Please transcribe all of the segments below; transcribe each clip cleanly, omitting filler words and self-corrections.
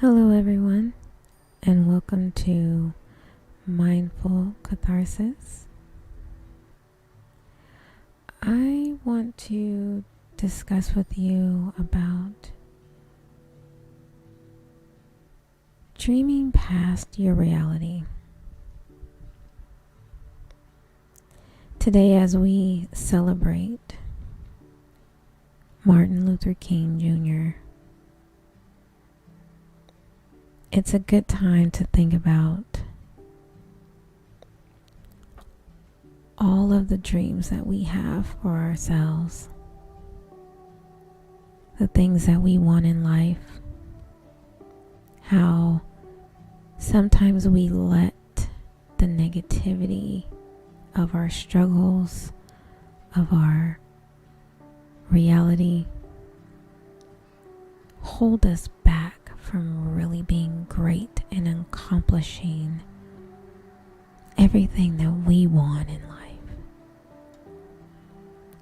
Hello, everyone, and welcome to Mindful Katharsis. I want to discuss with you about dreaming past your reality. Today, as we celebrate Martin Luther King Jr., it's a good time to think about all of the dreams that we have for ourselves, the things that we want in life, how sometimes we let the negativity of our struggles, of our reality, hold us back from really being great and accomplishing everything that we want in life,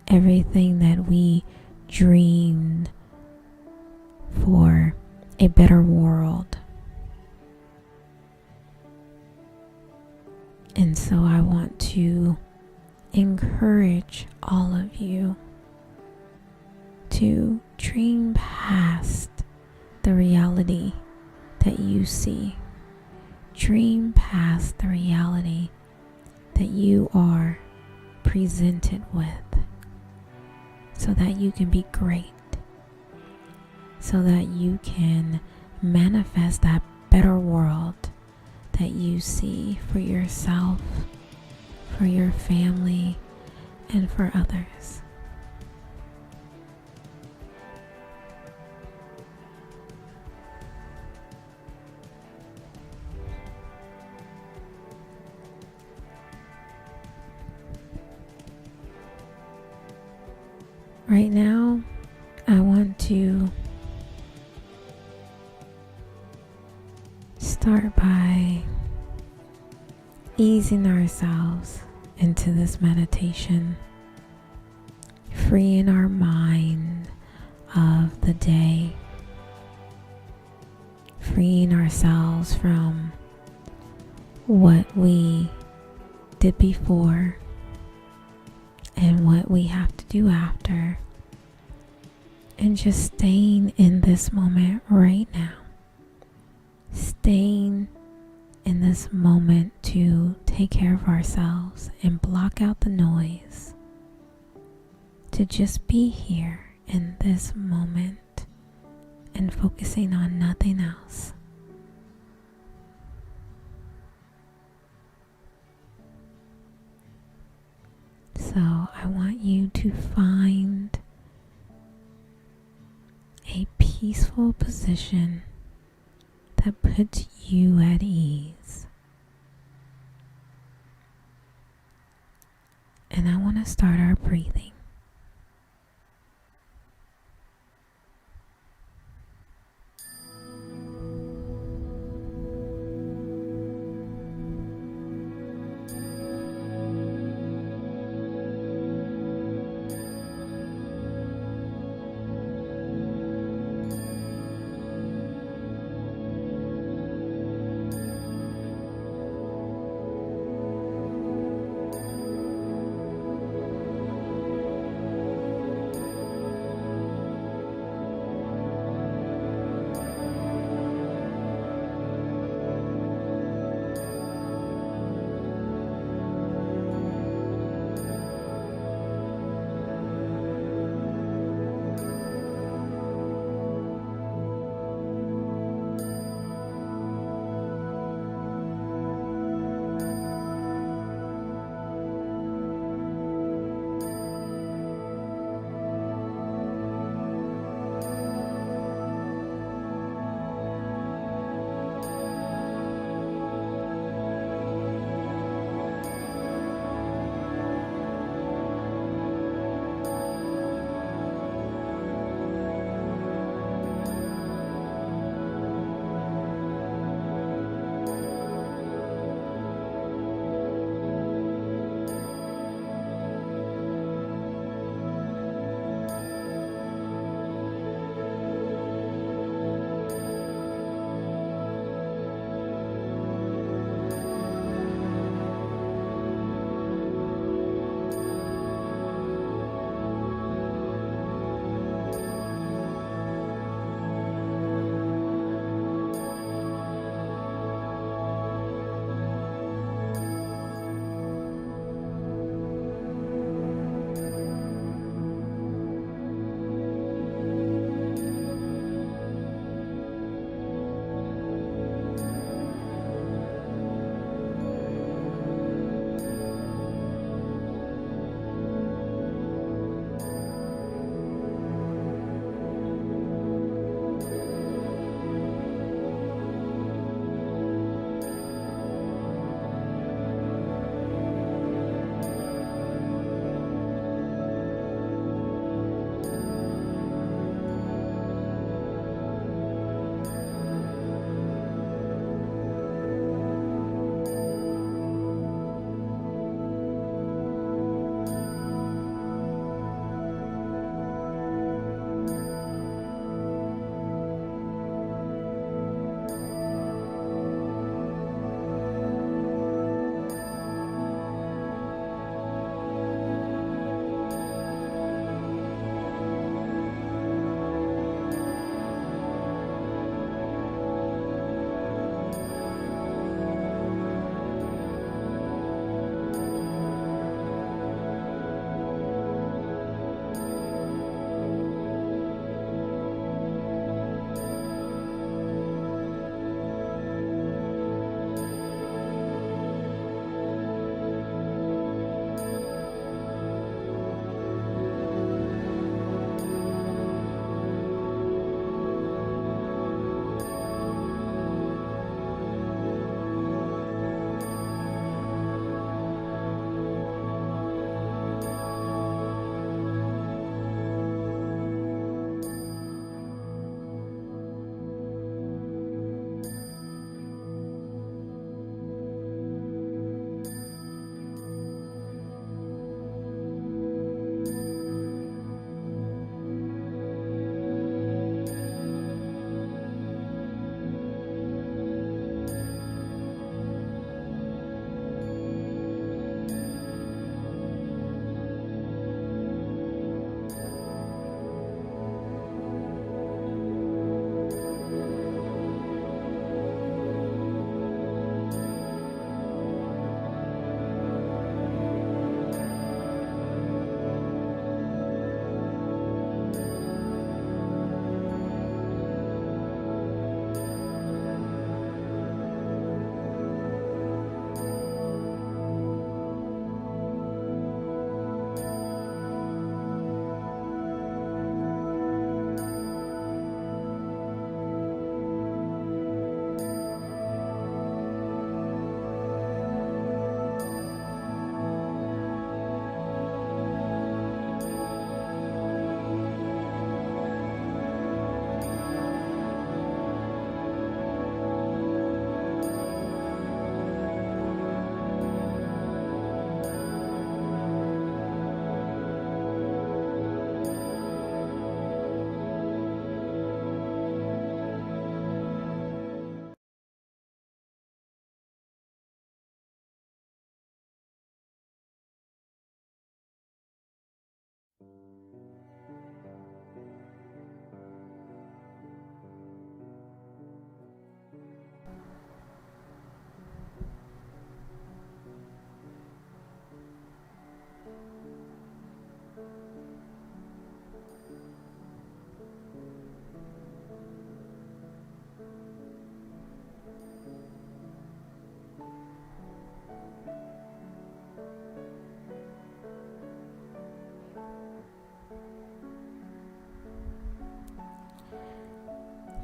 everything that we dreamed for a better world. And so I want to encourage all of you to dream past the reality that you see. Dream past the reality that you are presented with, so that you can be great, so that you can manifest that better world that you see for yourself, for your family, and for others. Right now, I want to start by easing ourselves into this meditation, freeing our mind of the day, freeing ourselves from what we did before and what we have to do after, and just staying in this moment right now, staying in this moment to take care of ourselves and block out the noise, to just be here in this moment and focusing on nothing else. So I want you to find a peaceful position that puts you at ease. And I want to start our breathing.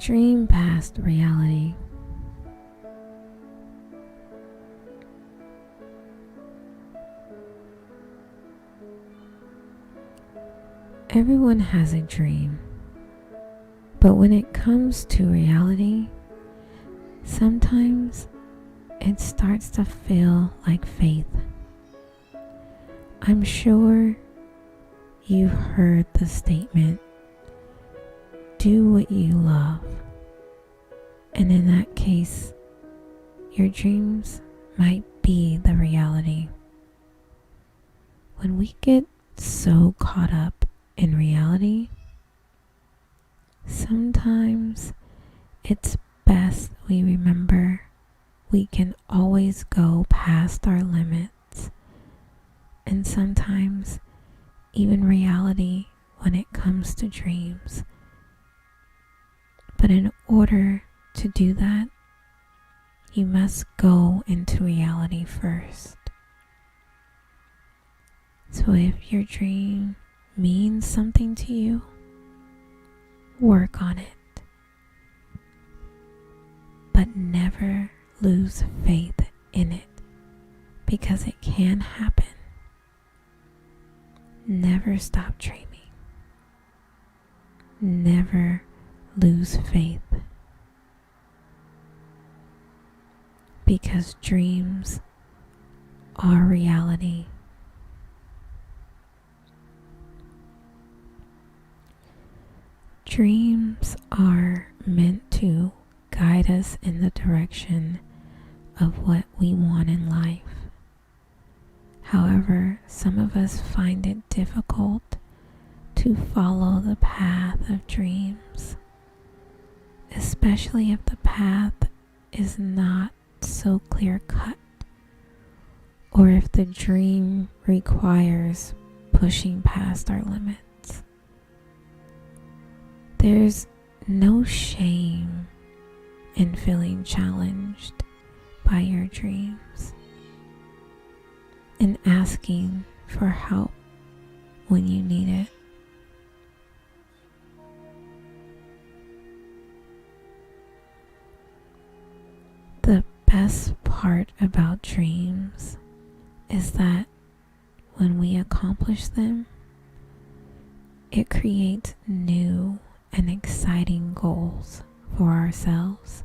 Dream past reality. Everyone has a dream, but when it comes to reality, sometimes it starts to feel like faith. I'm sure you've heard the statement, do what you love. And in that case, your dreams might be the reality. When we get so caught up in reality, sometimes it's best we remember we can always go past our limits, and sometimes even reality when it comes to dreams. But in order to do that, you must go into reality first. So if your dream means something to you, work on it. But never lose faith in it, because it can happen. Never stop dreaming. Never lose faith, because dreams are reality. Dreams are meant to guide us in the direction of what we want in life. However, some of us find it difficult to follow the path of dreams, especially if the path is not so clear-cut, or if the dream requires pushing past our limits. There's no shame in feeling challenged by your dreams and asking for help when you need it. The best part about dreams is that when we accomplish them, it creates new and exciting goals for ourselves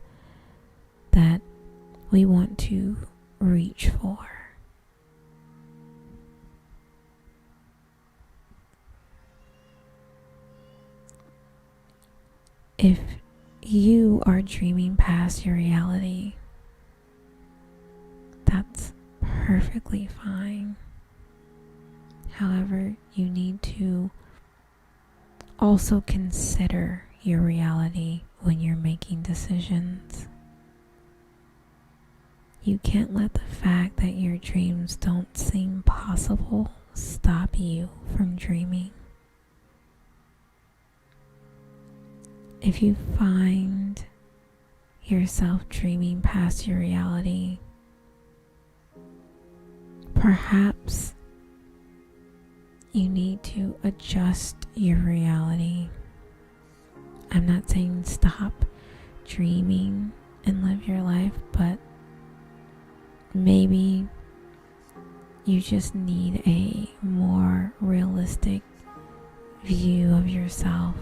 that we want to reach for. If you are dreaming past your reality, that's perfectly fine. However, you need to also consider your reality when you're making decisions. You can't let the fact that your dreams don't seem possible stop you from dreaming. If you find yourself dreaming past your reality, perhaps you need to adjust your reality. I'm not saying stop dreaming and live your life, but maybe you just need a more realistic view of yourself.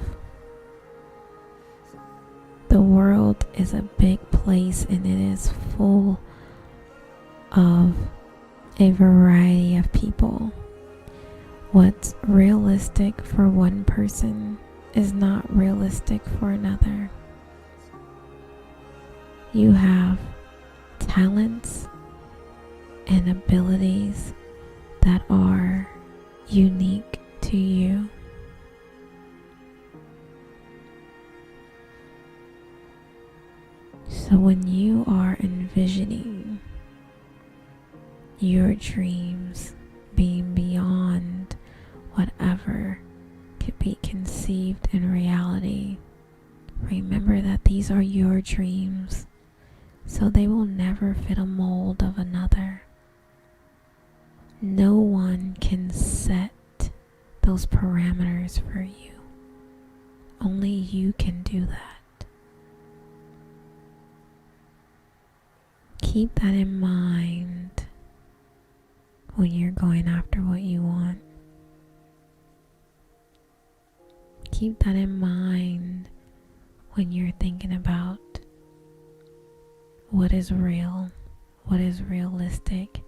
The world is a big place, and it is full of a variety of people. What's realistic for one person is not realistic for another. You have talents and abilities that are unique to you. So when you are envisioning your dreams being beyond whatever could be conceived in reality, remember that these are your dreams, so they will never fit a mold of another. No one can set those parameters for you. Only you can do that. Keep that in mind when you're going after what you want. Keep that in mind when you're thinking about what is real, what is realistic,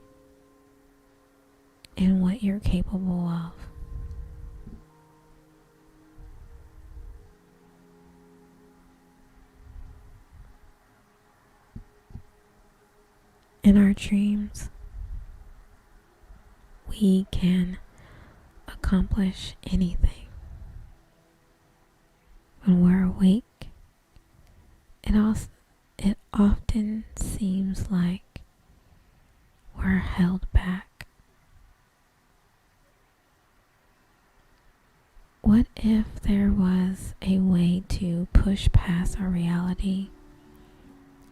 and what you're capable of. In our dreams, we can accomplish anything. When we're awake, it often seems like we're held back. What if there was a way to push past our reality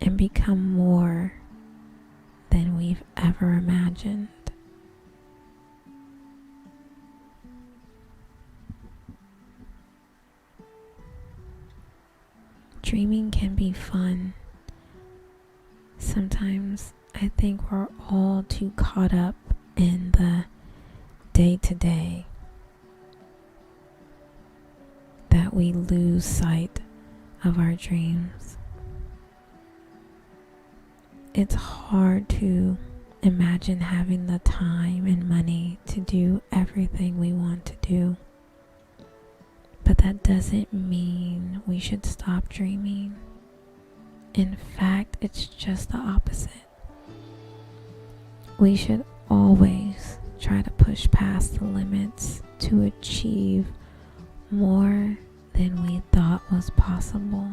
and become more than we've ever imagined? Dreaming can be fun. Sometimes I think we're all too caught up in the day-to-day that we lose sight of our dreams. It's hard to imagine having the time and money to do everything we want to do. But that doesn't mean we should stop dreaming. In fact, it's just the opposite. We should always try to push past the limits to achieve more than we thought was possible.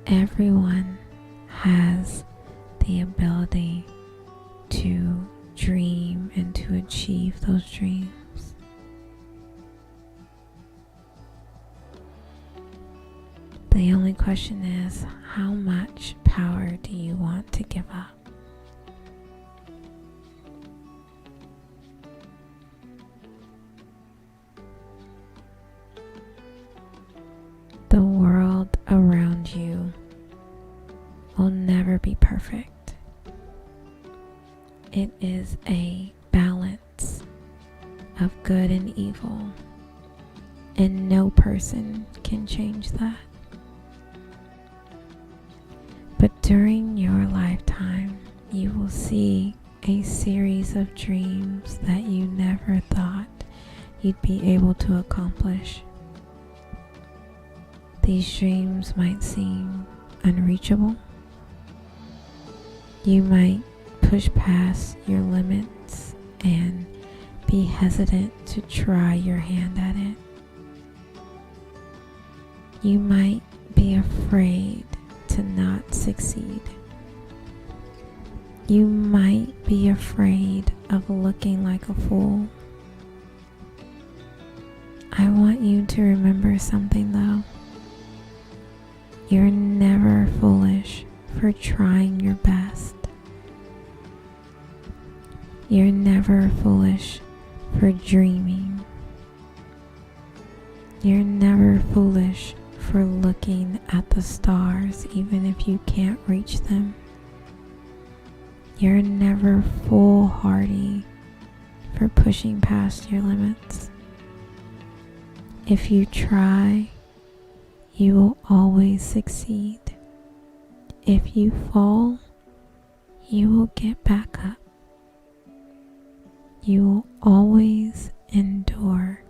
Everyone has the ability to dream and to achieve those dreams. The only question is, how much power do you want to give up? The world around you will never be perfect. It is a balance of good and evil, and no person can change that. But during your lifetime, you will see a series of dreams that you never thought you'd be able to accomplish. These dreams might seem unreachable. You might push past your limits and be hesitant to try your hand at it. You might be afraid to not succeed. You might be afraid of looking like a fool. I want you to remember something though. You're never foolish for trying your best. You're never foolish for dreaming. You're never foolish for looking at the stars even if you can't reach them. You're never foolhardy for pushing past your limits. If you try, you will always succeed. If you fall, you will get back up. You will always endure.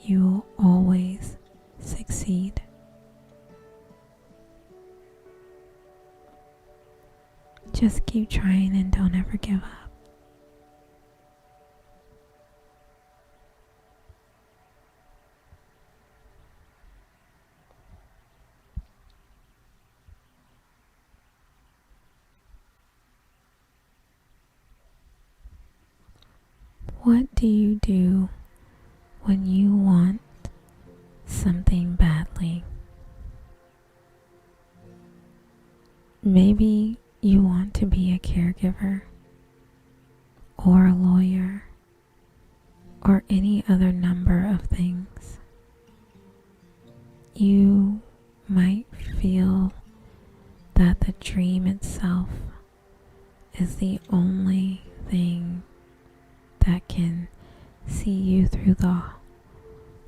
You will always succeed. Just keep trying and don't ever give up. What do you do when you want something badly? Maybe you want to be a caregiver, or a lawyer, or any other number of things. You might feel that the dream itself is the only thing that can see you through the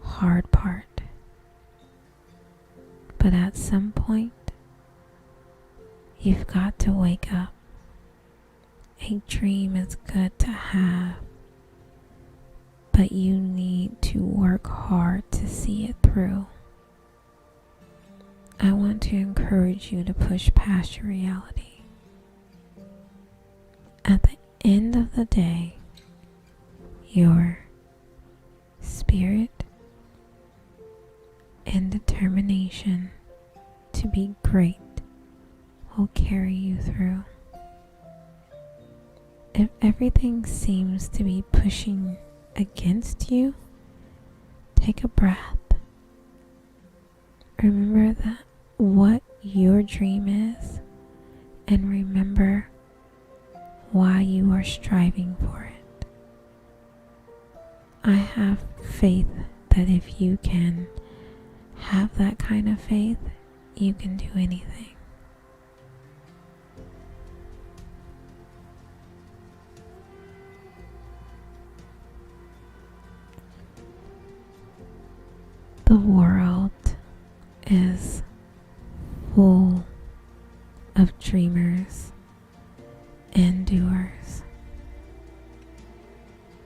hard part. But at some point, you've got to wake up. A dream is good to have, but you need to work hard to see it through. I want to encourage you to push past your reality. At the end of the day, your spirit and determination to be great will carry you through. If everything seems to be pushing against you, take a breath. Remember that what your dream is, and remember why you are striving for it. I have faith that if you can have that kind of faith, you can do anything. The world is full of dreamers and doers,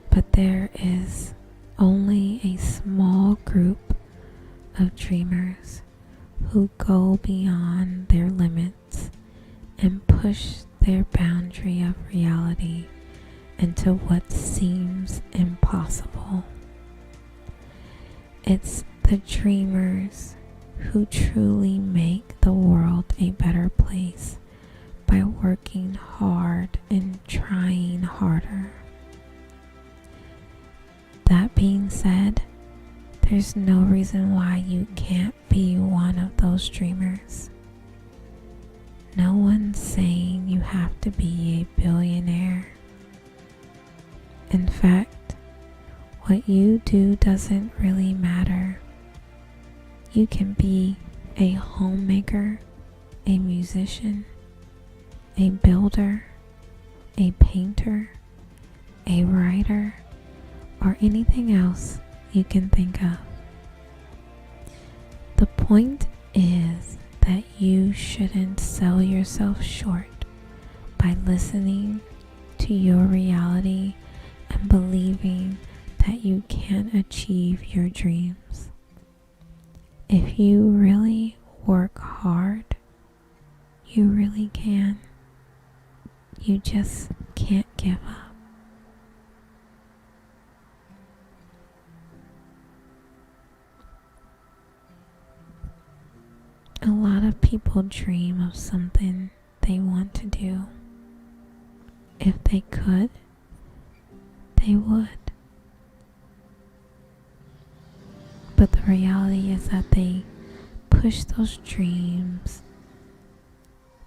but there is only a small group of dreamers who go beyond their limits and push their boundary of reality into what seems impossible. It's the dreamers who truly make the world a better place by working hard and trying harder. That being said, there's no reason why you can't be one of those dreamers. No one's saying you have to be a billionaire. In fact, what you do doesn't really matter. You can be a homemaker, a musician, a builder, a painter, a writer, or anything else you can think of. The point is that you shouldn't sell yourself short by listening to your reality and believing that you can't achieve your dreams. If you really work hard, you really can. You just can't give up. A lot of people dream of something they want to do. If they could, they would. But the reality is that they push those dreams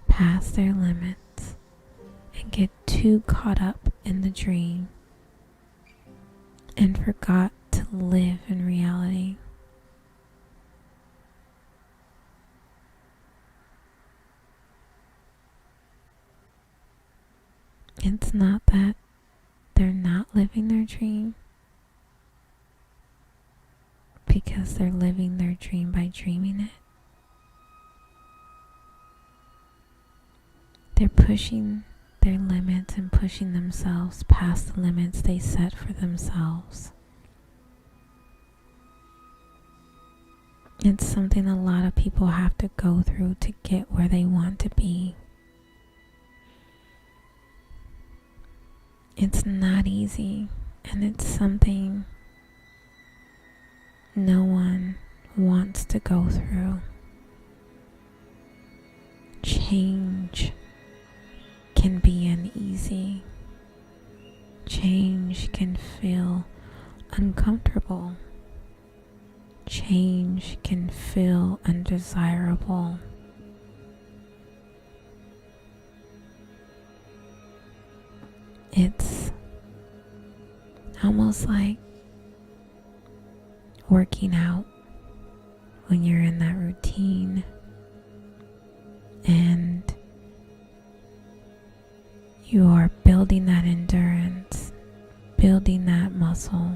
past their limits and get too caught up in the dream and forgot to live in reality. It's not that they're not living their dream, because they're living their dream by dreaming it. They're pushing their limits and pushing themselves past the limits they set for themselves. It's something a lot of people have to go through to get where they want to be. It's not easy, and it's something no one wants to go through. Change can be uneasy. Change can feel uncomfortable. Change can feel undesirable. It's almost like working out when you're in that routine and You are building that endurance, building that muscle,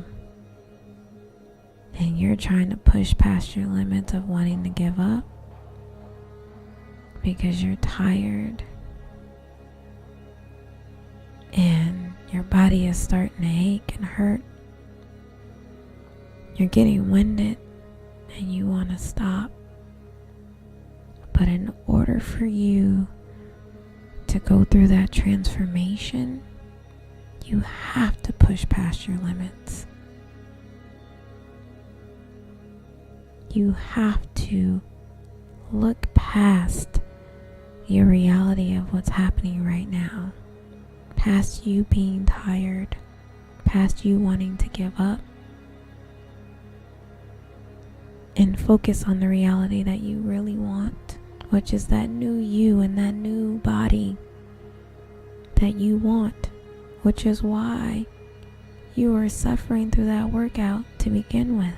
and you're trying to push past your limits of wanting to give up because you're tired and your body is starting to ache and hurt. You're getting winded and you want to stop. But in order for you to go through that transformation, you have to push past your limits. You have to look past your reality of what's happening right now, past you being tired, past you wanting to give up, and focus on the reality that you really want, which is that new you and that new body that you want, which is why you are suffering through that workout to begin with.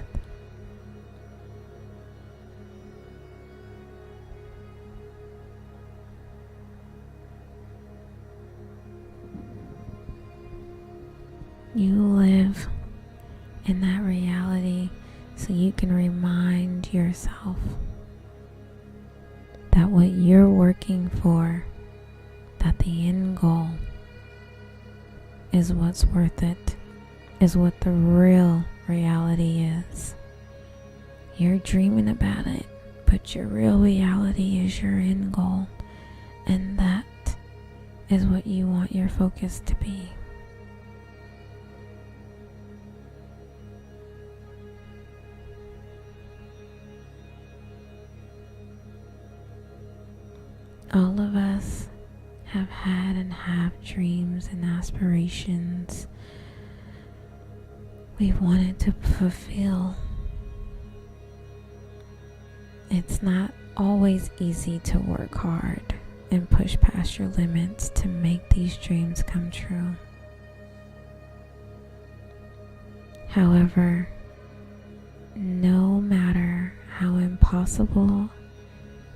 You live in that reality so you can remind yourself that what you're working for, that the end goal is what's worth it, is what the real reality is. You're dreaming about it, but your real reality is your end goal, and that is what you want your focus to be. All of us have had and have dreams and aspirations we've wanted to fulfill. It's not always easy to work hard and push past your limits to make these dreams come true. However, no matter how impossible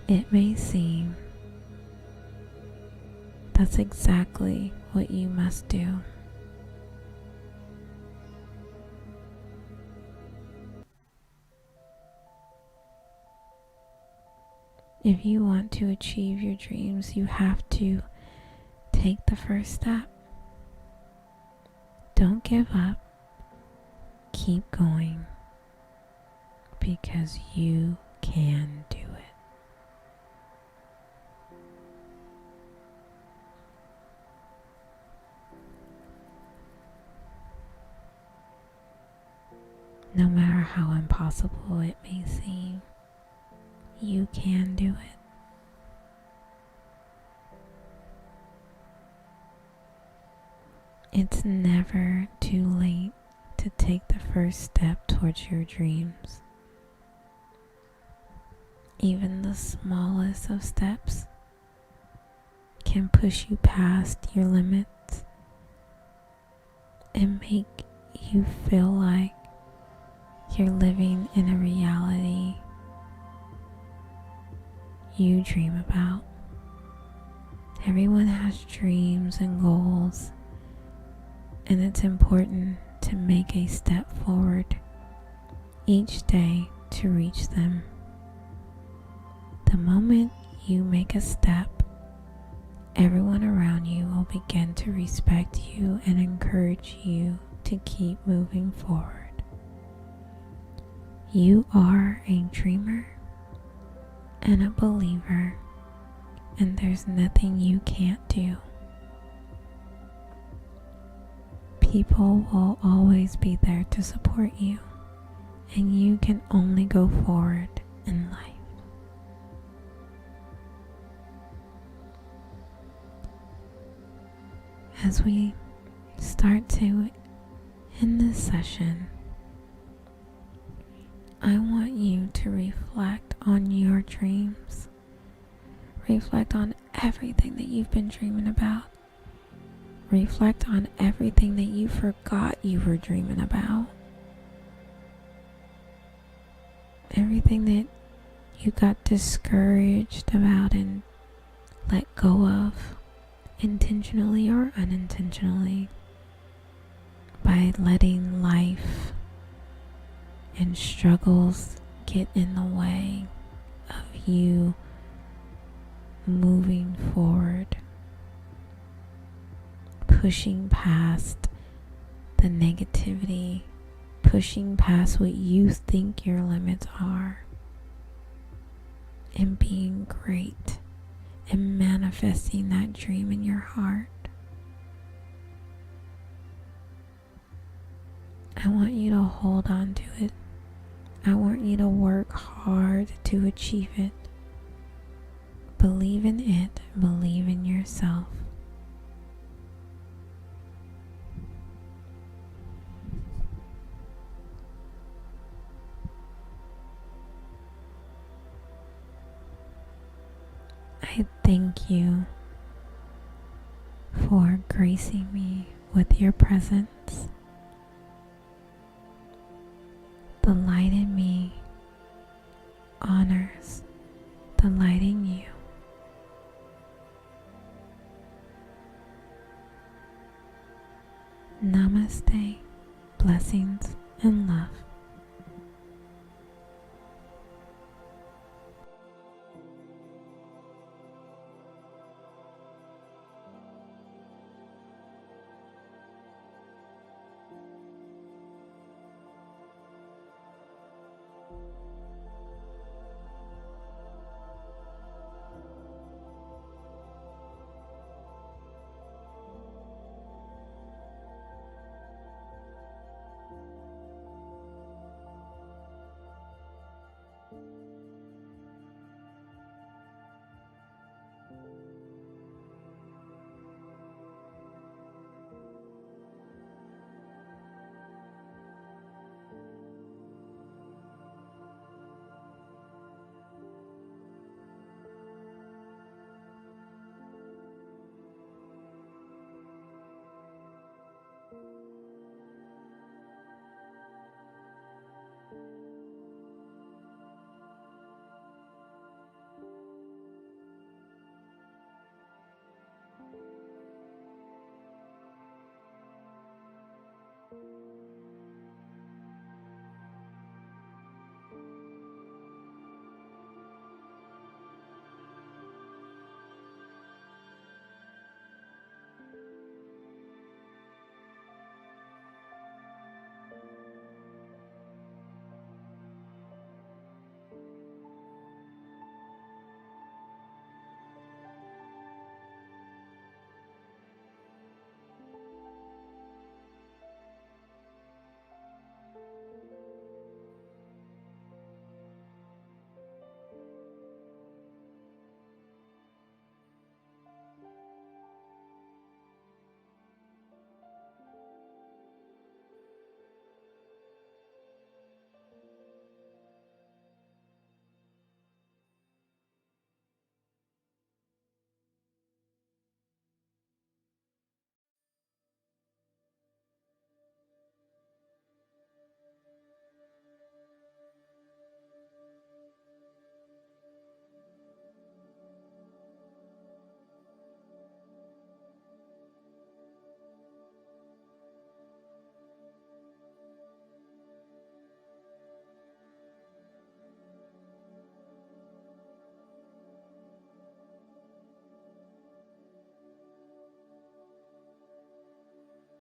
it may seem, that's exactly what you must do. If you want to achieve your dreams, you have to take the first step. Don't give up. Keep going, because you can do it. No matter how impossible it may seem, you can do it. It's never too late to take the first step towards your dreams. Even the smallest of steps can push you past your limits and make you feel like you're living in a reality you dream about. Everyone has dreams and goals, and it's important to make a step forward each day to reach them. The moment you make a step, everyone around you will begin to respect you and encourage you to keep moving forward. You are a dreamer and a believer, and there's nothing you can't do. People will always be there to support you, and you can only go forward in life. As we start to end this session, I want you to reflect on your dreams. Reflect on everything that you've been dreaming about. Reflect on everything that you forgot you were dreaming about. Everything that you got discouraged about and let go of. intentionally or unintentionally, by letting life and struggles get in the way of you moving forward, pushing past the negativity, pushing past what you think your limits are, and being great and manifesting that dream in your heart. I want you to hold on to it. I want you to work hard to achieve it. Believe in it. Believe in yourself. I thank you for gracing me with your presence. The light in me honors the light in you. Namaste, blessings and love.